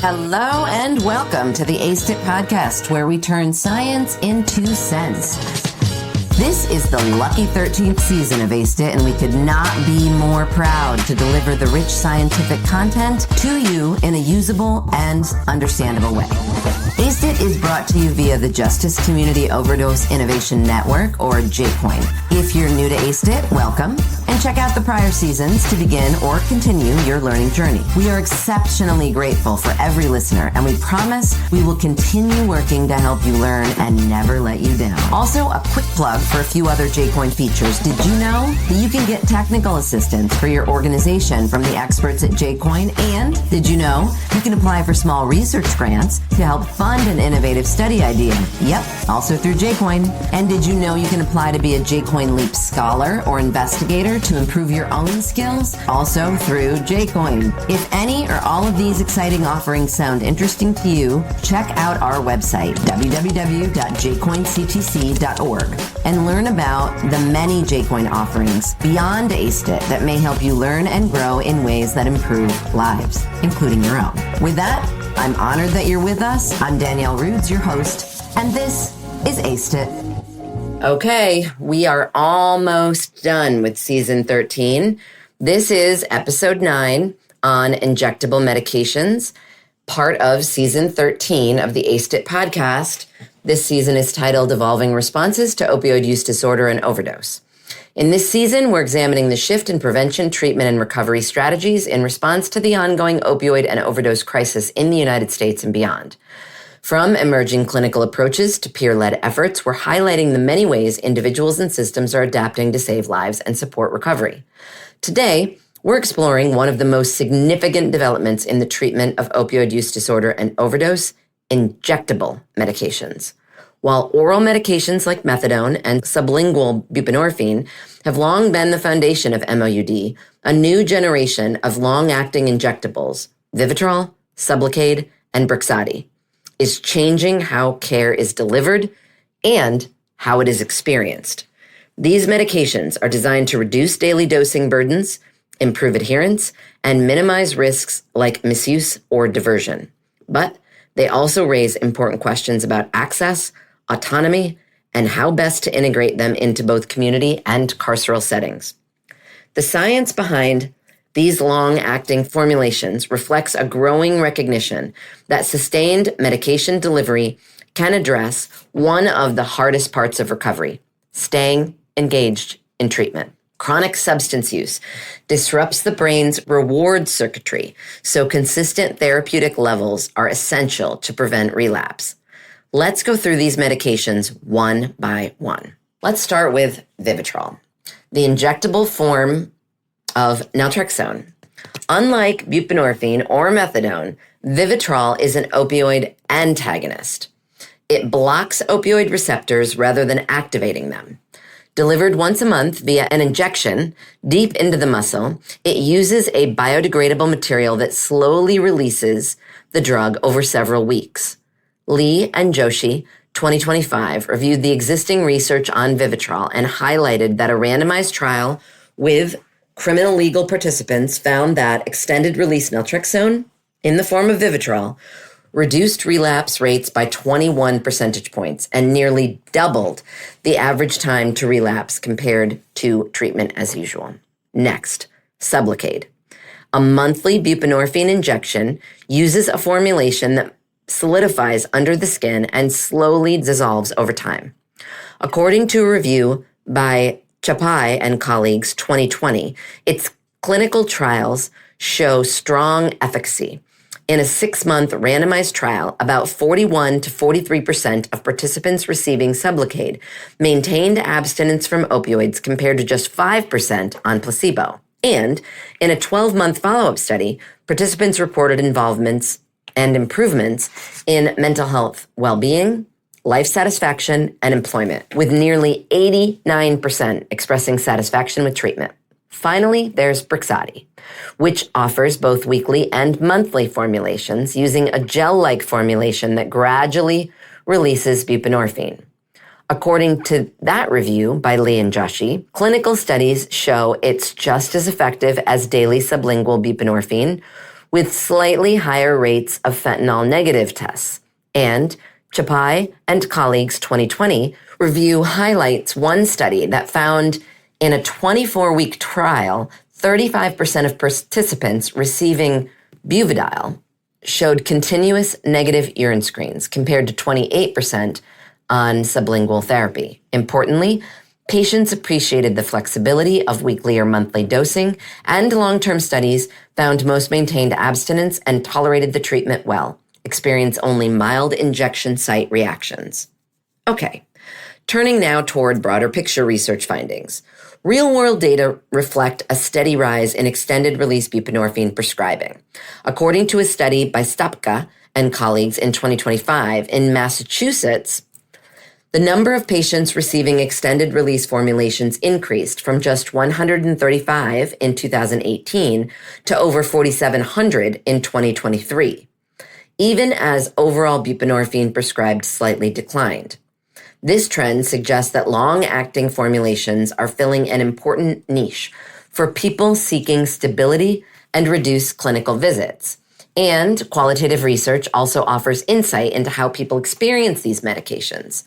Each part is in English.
Hello and welcome to the ACE-IT podcast, where we turn science into sense. This is the lucky 13th season of ACE-IT, and we could not be more proud to deliver the rich scientific content to you in a usable and understandable way. ACE-IT is brought to you via the Justice Community Overdose Innovation Network, or JCOIN. If you're new to ACE-IT, welcome, and check out the prior seasons to begin or continue your learning journey. We are exceptionally grateful for every listener, and we promise we will continue working to help you learn and never let you down. Also, a quick plug for a few other JCOIN features. Did you know that you can get technical assistance for your organization from the experts at JCOIN? And did you know you can apply for small research grants to help fund an innovative study idea? Yep, also through JCOIN. And did you know you can apply to be a JCOIN Leap Scholar or investigator to improve your own skills? Also through JCOIN. If any or all of these exciting offerings sound interesting to you, check out our website, www.jcoinctc.org, and learn about the many JCOIN offerings beyond ACE-IT that may help you learn and grow in ways that improve lives, including your own. With that, I'm honored that you're with us. I'm Danielle Rudes, your host, and this is ACE-IT. Okay, we are almost done with season 13. This is episode 9 on injectable medications, part of season 13 of the ACE-IT podcast. This season is titled Evolving Responses to Opioid Use Disorder and Overdose. In this season, we're examining the shift in prevention, treatment, and recovery strategies in response to the ongoing opioid and overdose crisis in the United States and beyond. From emerging clinical approaches to peer-led efforts, we're highlighting the many ways individuals and systems are adapting to save lives and support recovery. Today, we're exploring one of the most significant developments in the treatment of opioid use disorder and overdose, injectable medications. While oral medications like methadone and sublingual buprenorphine have long been the foundation of MOUD, a new generation of long-acting injectables, Vivitrol, Sublocade, and Brixadi, is changing how care is delivered and how it is experienced. These medications are designed to reduce daily dosing burdens, improve adherence, and minimize risks like misuse or diversion. But they also raise important questions about access, autonomy, and how best to integrate them into both community and carceral settings. The science behind these long-acting formulations reflects a growing recognition that sustained medication delivery can address one of the hardest parts of recovery, staying engaged in treatment. Chronic substance use disrupts the brain's reward circuitry, so consistent therapeutic levels are essential to prevent relapse. Let's go through these medications one by one. Let's start with Vivitrol, the injectable form of naltrexone. Unlike buprenorphine or methadone, Vivitrol is an opioid antagonist. It blocks opioid receptors rather than activating them. Delivered once a month via an injection deep into the muscle, it uses a biodegradable material that slowly releases the drug over several weeks. Lee and Joshi, 2025, reviewed the existing research on Vivitrol and highlighted that a randomized trial with criminal legal participants found that extended-release naltrexone in the form of Vivitrol reduced relapse rates by 21 percentage points and nearly doubled the average time to relapse compared to treatment as usual. Next, Sublocade. A monthly buprenorphine injection uses a formulation that solidifies under the skin and slowly dissolves over time. According to a review by Chapai and colleagues 2020, its clinical trials show strong efficacy. In a 6-month randomized trial, about 41 to 43% of participants receiving Sublocade maintained abstinence from opioids compared to just 5% on placebo. And in a 12-month follow-up study, participants reported involvements and improvements in mental health well-being, life satisfaction, and employment, with nearly 89% expressing satisfaction with treatment. Finally, there's Brixadi, which offers both weekly and monthly formulations using a gel-like formulation that gradually releases buprenorphine. According to that review by Lee and Joshi, clinical studies show it's just as effective as daily sublingual buprenorphine, with slightly higher rates of fentanyl negative tests. And Chapai and colleagues 2020 review highlights one study that found in a 24-week trial, 35% of participants receiving Vivitrol showed continuous negative urine screens compared to 28% on sublingual therapy. Importantly, patients appreciated the flexibility of weekly or monthly dosing, and long-term studies found most maintained abstinence and tolerated the treatment well, experience only mild injection site reactions. Okay, turning now toward broader picture research findings. Real-world data reflect a steady rise in extended-release buprenorphine prescribing. According to a study by Stopka and colleagues in 2025 in Massachusetts, the number of patients receiving extended-release formulations increased from just 135 in 2018 to over 4,700 in 2023, even as overall buprenorphine prescribed slightly declined. This trend suggests that long-acting formulations are filling an important niche for people seeking stability and reduced clinical visits. And qualitative research also offers insight into how people experience these medications.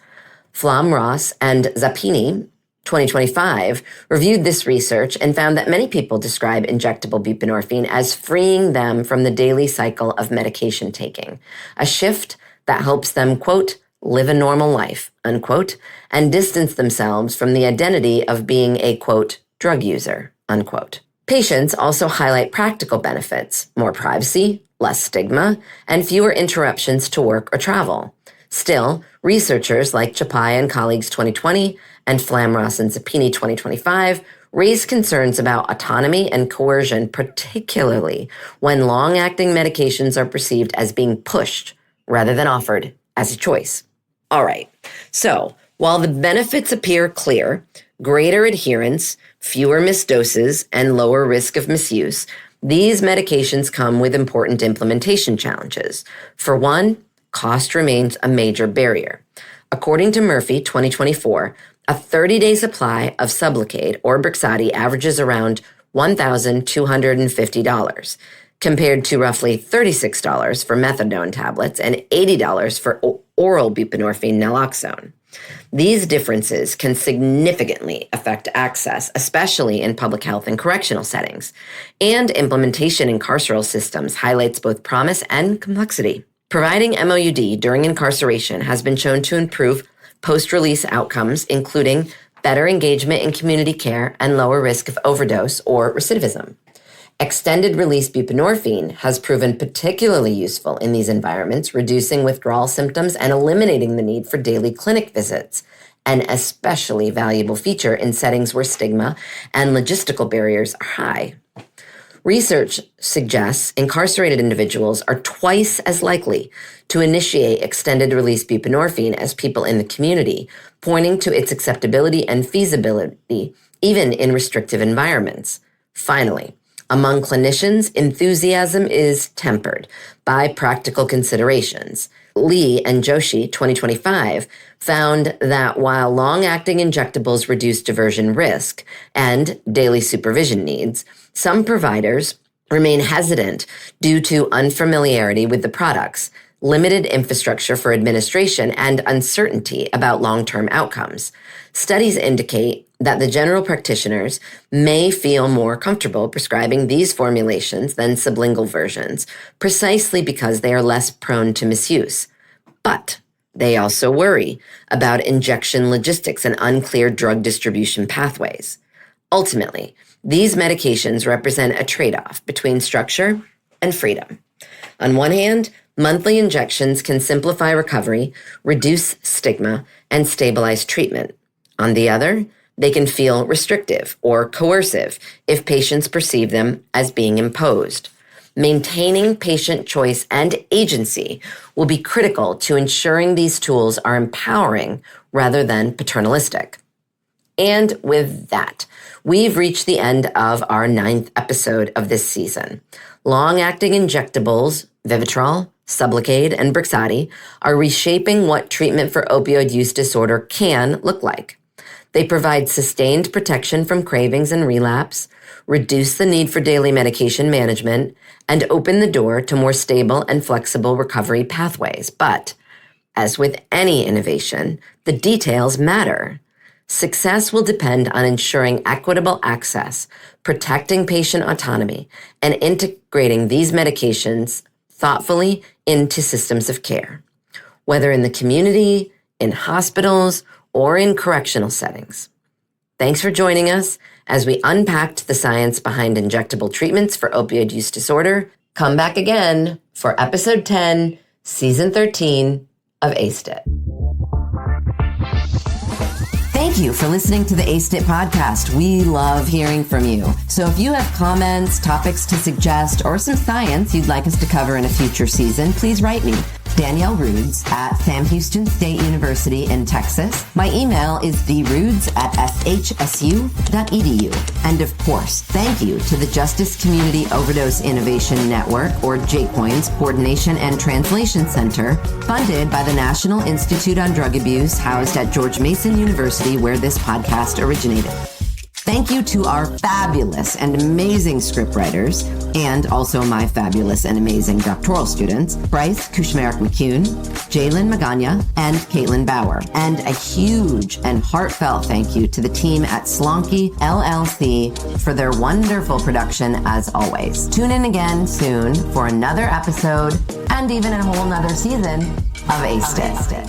Flom Ross and Zappini, 2025, reviewed this research and found that many people describe injectable buprenorphine as freeing them from the daily cycle of medication taking, a shift that helps them, quote, live a normal life, unquote, and distance themselves from the identity of being a, quote, drug user, unquote. Patients also highlight practical benefits, more privacy, less stigma, and fewer interruptions to work or travel. Still, researchers like Chapai and colleagues 2020 and Flamross and Zappini 2025 raise concerns about autonomy and coercion, particularly when long-acting medications are perceived as being pushed rather than offered as a choice. All right, so while the benefits appear clear, greater adherence, fewer missed doses, and lower risk of misuse, these medications come with important implementation challenges. For one, cost remains a major barrier. According to Murphy 2024, a 30-day supply of Sublocade or Brixadi averages around $1,250, compared to roughly $36 for methadone tablets and $80 for oral buprenorphine naloxone. These differences can significantly affect access, especially in public health and correctional settings, and implementation in carceral systems highlights both promise and complexity. Providing MOUD during incarceration has been shown to improve post-release outcomes, including better engagement in community care and lower risk of overdose or recidivism. Extended-release buprenorphine has proven particularly useful in these environments, reducing withdrawal symptoms and eliminating the need for daily clinic visits, an especially valuable feature in settings where stigma and logistical barriers are high. Research suggests incarcerated individuals are twice as likely to initiate extended-release buprenorphine as people in the community, pointing to its acceptability and feasibility even in restrictive environments. Finally, among clinicians, enthusiasm is tempered by practical considerations. Lee and Joshi, 2025, found that while long-acting injectables reduce diversion risk and daily supervision needs, some providers remain hesitant due to unfamiliarity with the products, limited infrastructure for administration, and uncertainty about long-term outcomes. Studies indicate that the general practitioners may feel more comfortable prescribing these formulations than sublingual versions, precisely because they are less prone to misuse. But they also worry about injection logistics and unclear drug distribution pathways. Ultimately, these medications represent a trade-off between structure and freedom. On one hand, monthly injections can simplify recovery, reduce stigma, and stabilize treatment. On the other, they can feel restrictive or coercive if patients perceive them as being imposed. Maintaining patient choice and agency will be critical to ensuring these tools are empowering rather than paternalistic. And with that, we've reached the end of our 9th episode of this season. Long-acting injectables, Vivitrol, Sublocade, and Brixadi, are reshaping what treatment for opioid use disorder can look like. They provide sustained protection from cravings and relapse, reduce the need for daily medication management, and open the door to more stable and flexible recovery pathways. But as with any innovation, the details matter. Success will depend on ensuring equitable access, protecting patient autonomy, and integrating these medications thoughtfully into systems of care, whether in the community, in hospitals, or in correctional settings. Thanks for joining us as we unpacked the science behind injectable treatments for opioid use disorder. Come back again for episode 10, season 13 of Aced It. Thank you for listening to the Aced It podcast. We love hearing from you. So if you have comments, topics to suggest, or some science you'd like us to cover in a future season, please write me, Danielle Rudes at Sam Houston State University in Texas. My email is thrudes@shsu.edu. And of course, thank you to the Justice Community Overdose Innovation Network, or JCOIN's Coordination and Translation Center, funded by the National Institute on Drug Abuse, housed at George Mason University, where this podcast originated. Thank you to our fabulous and amazing scriptwriters, and also my fabulous and amazing doctoral students, Bryce Kushmarek-McCune, Jalen Magana, and Caitlin Bauer. And a huge and heartfelt thank you to the team at Slonky LLC for their wonderful production as always. Tune in again soon for another episode and even a whole nother season of Aced It.